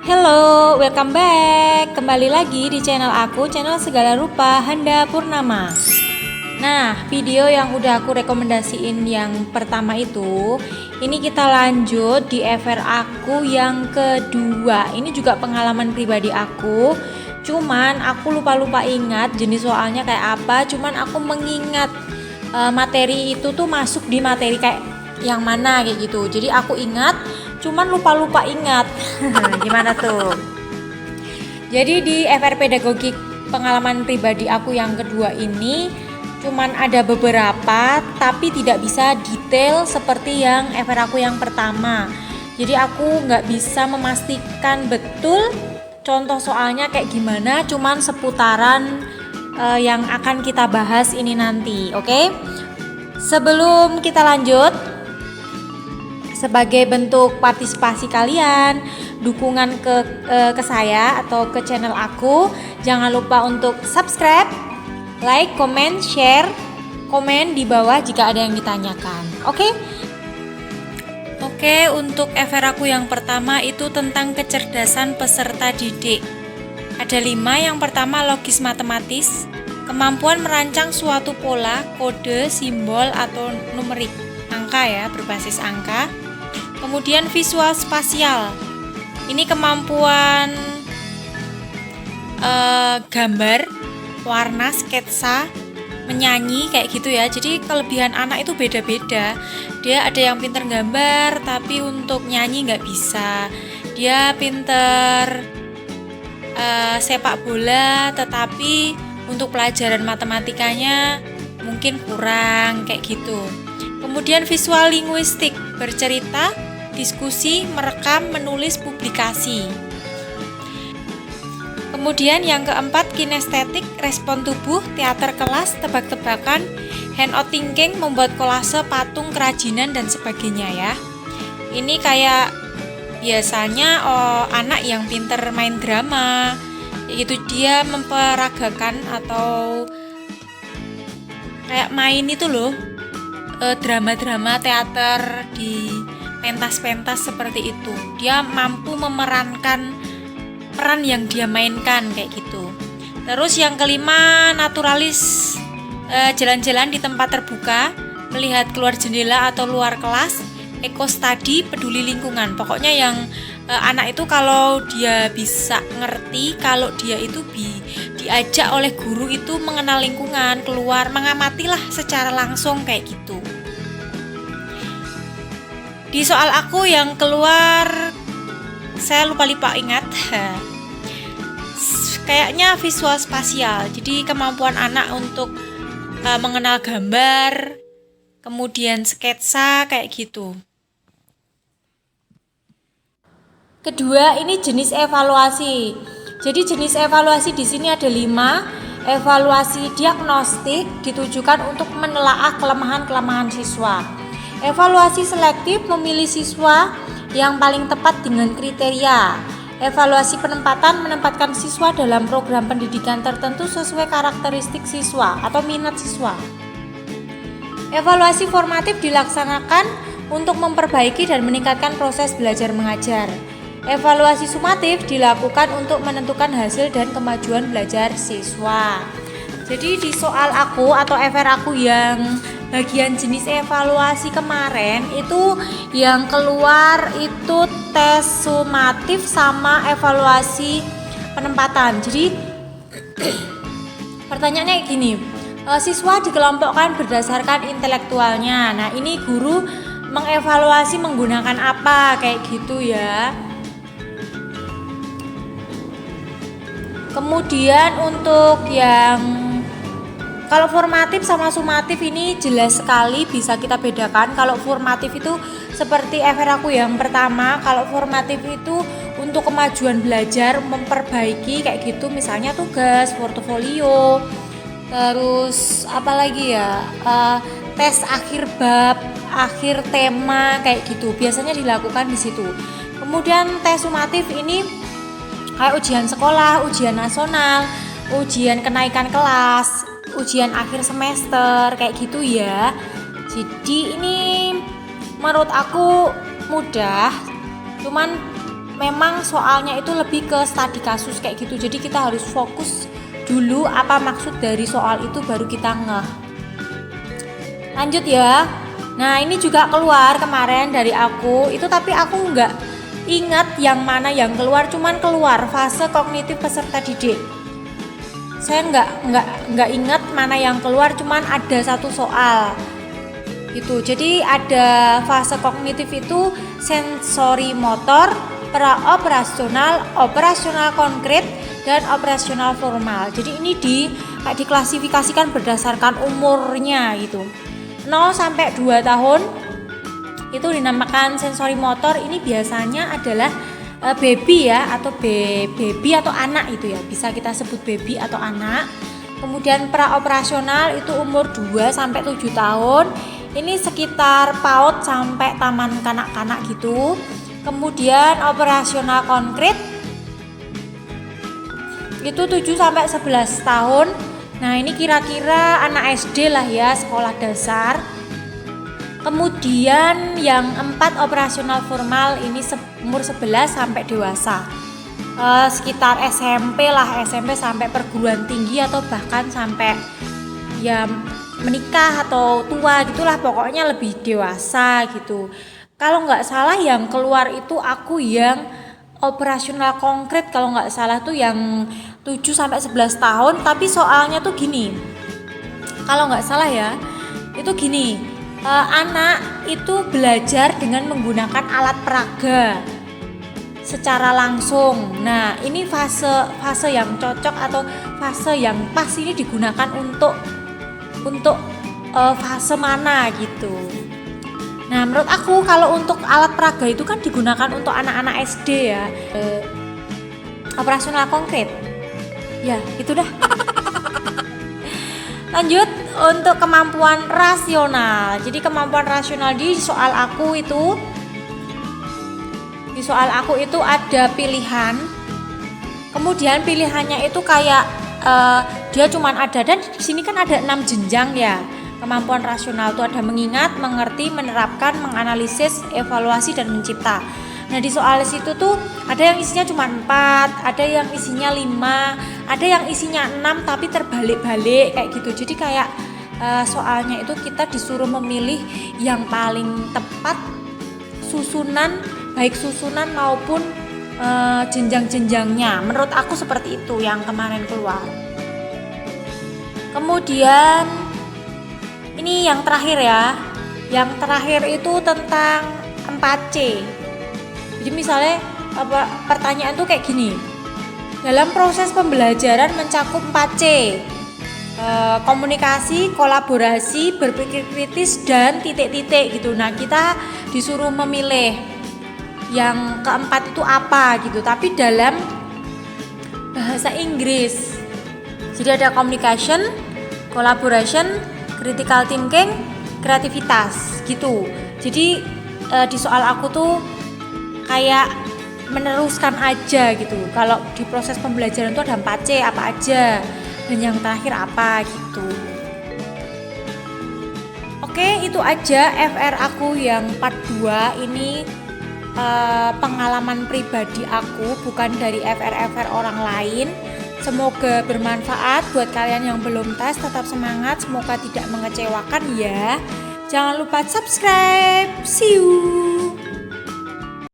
Hello, welcome back. Kembali lagi di channel aku, channel Segala Rupa Handa Purnama. Nah, video yang udah aku rekomendasiin yang pertama itu, ini kita lanjut di FR aku yang kedua. Ini juga pengalaman pribadi aku. Cuman aku lupa ingat jenis soalnya kayak apa. Cuman aku mengingat materi itu tuh masuk di materi kayak yang mana kayak gitu. Jadi aku ingat, cuman lupa ingat. Gimana tuh? Jadi di FR pedagogik pengalaman pribadi aku yang kedua ini cuman ada beberapa, tapi tidak bisa detail seperti yang FR aku yang pertama. Jadi aku nggak bisa memastikan betul contoh soalnya kayak gimana, cuman seputaran yang akan kita bahas ini nanti. Oke? Sebelum kita lanjut, sebagai bentuk partisipasi kalian, dukungan ke saya atau ke channel aku, jangan lupa untuk subscribe, like, comment, share, komen di bawah jika ada yang ditanyakan. Oke, untuk FR aku yang pertama itu tentang kecerdasan peserta didik. Ada 5. Yang pertama, logis matematis, kemampuan merancang suatu pola, kode, simbol atau numerik, angka ya, berbasis angka. Kemudian visual spasial, ini kemampuan gambar, warna, sketsa, menyanyi kayak gitu ya. Jadi kelebihan anak itu beda-beda. Dia ada yang pinter gambar tapi untuk nyanyi nggak bisa. Dia pinter sepak bola tetapi untuk pelajaran matematikanya mungkin kurang kayak gitu. Kemudian visual linguistik, bercerita, diskusi, merekam, menulis, publikasi. Kemudian yang keempat, kinestetik, respon tubuh, teater kelas, tebak-tebakan, handout thinking, membuat kolase, patung, kerajinan, dan sebagainya ya. Ini kayak biasanya anak yang pinter main drama, yaitu dia memperagakan atau kayak main itu loh, drama-drama teater di pentas-pentas seperti itu. Dia mampu memerankan peran yang dia mainkan kayak gitu. Terus yang kelima, naturalis, jalan-jalan di tempat terbuka, melihat keluar jendela atau luar kelas, eco study, peduli lingkungan. Pokoknya yang anak itu kalau dia bisa ngerti, kalau dia itu diajak oleh guru itu mengenal lingkungan, keluar, mengamatilah secara langsung kayak gitu. Di soal aku yang keluar, saya lupa ingat. Kayaknya visual spasial. Jadi kemampuan anak untuk mengenal gambar, kemudian sketsa kayak gitu. Kedua, ini jenis evaluasi. Jadi jenis evaluasi di sini ada 5. Evaluasi diagnostik ditujukan untuk menelaah kelemahan siswa. Evaluasi selektif memilih siswa yang paling tepat dengan kriteria. Evaluasi penempatan menempatkan siswa dalam program pendidikan tertentu sesuai karakteristik siswa atau minat siswa. Evaluasi formatif dilaksanakan untuk memperbaiki dan meningkatkan proses belajar mengajar. Evaluasi sumatif dilakukan untuk menentukan hasil dan kemajuan belajar siswa. Jadi di soal aku atau FR aku yang bagian jenis evaluasi kemarin itu yang keluar itu tes sumatif sama evaluasi penempatan. Jadi pertanyaannya gini, siswa dikelompokkan berdasarkan intelektualnya. Nah ini guru mengevaluasi menggunakan apa kayak gitu ya. Kemudian untuk yang kalau formatif sama sumatif ini jelas sekali bisa kita bedakan. Kalau formatif itu seperti FR aku yang pertama, kalau formatif itu untuk kemajuan belajar, memperbaiki kayak gitu, misalnya tugas, portofolio, terus apa lagi ya, tes akhir bab, akhir tema kayak gitu, biasanya dilakukan di situ. Kemudian tes sumatif ini kayak ujian sekolah, ujian nasional, ujian kenaikan kelas, ujian akhir semester kayak gitu ya. Jadi ini menurut aku mudah, cuman memang soalnya itu lebih ke studi kasus kayak gitu. Jadi kita harus fokus dulu apa maksud dari soal itu baru kita ngeh. Lanjut ya. Nah, ini juga keluar kemarin dari aku. Itu tapi aku nggak ingat yang mana yang keluar, cuman keluar fase kognitif peserta didik. Saya nggak ingat mana yang keluar, cuman ada satu soal itu. Jadi ada fase kognitif itu sensori motor, praoperasional, operasional konkret, dan operasional formal. Jadi ini diklasifikasikan berdasarkan umurnya gitu. 0 sampai 2 tahun itu dinamakan sensori motor. Ini biasanya adalah baby ya, atau baby atau anak itu ya, bisa kita sebut baby atau anak. Kemudian praoperasional itu umur 2 sampai 7 tahun. Ini sekitar PAUD sampai taman kanak-kanak gitu. Kemudian operasional konkret itu 7 sampai 11 tahun. Nah, ini kira-kira anak SD lah ya, sekolah dasar. Kemudian yang 4 operasional formal ini umur 11 sampai dewasa, sekitar SMP lah, SMP sampai perguruan tinggi atau bahkan sampai ya menikah atau tua gitulah, pokoknya lebih dewasa gitu. Kalau nggak salah yang keluar itu aku yang operasional konkret, kalau nggak salah tuh yang 7 sampai 11 tahun, tapi soalnya tuh gini. Kalau nggak salah ya, itu gini. Anak itu belajar dengan menggunakan alat peraga secara langsung. Nah, ini fase yang cocok atau fase yang pas ini digunakan untuk fase mana gitu. Nah, menurut aku kalau untuk alat peraga itu kan digunakan untuk anak-anak SD ya. Operasional konkret. Ya, itu dah. Lanjut untuk kemampuan rasional. Jadi kemampuan rasional di soal aku itu ada pilihan. Kemudian pilihannya itu kayak dia cuman ada, dan di sini kan ada 6 jenjang ya. Kemampuan rasional itu ada mengingat, mengerti, menerapkan, menganalisis, evaluasi, dan mencipta. Nah, di soal situ tuh ada yang isinya cuma 4, ada yang isinya 5, ada yang isinya 6 tapi terbalik-balik kayak gitu. Jadi kayak soalnya itu kita disuruh memilih yang paling tepat susunan, baik susunan maupun jenjang-jenjangnya. Menurut aku seperti itu yang kemarin keluar. Kemudian ini yang terakhir ya. Yang terakhir itu tentang 4C. Jadi misalnya pertanyaan tuh kayak gini. Dalam proses pembelajaran mencakup 4C. Komunikasi, kolaborasi, berpikir kritis, dan titik-titik gitu. Nah, kita disuruh memilih yang keempat itu apa gitu, tapi dalam bahasa Inggris. Jadi ada communication, collaboration, critical thinking, kreativitas gitu. Jadi di soal aku tuh kayak meneruskan aja gitu. Kalau di proses pembelajaran tuh ada 4C apa aja, dan yang terakhir apa gitu. Oke, itu aja FR aku yang part 2 ini. Pengalaman pribadi aku, bukan dari FR orang lain. Semoga bermanfaat buat kalian yang belum tes. Tetap semangat, semoga tidak mengecewakan ya. Jangan lupa subscribe. See you.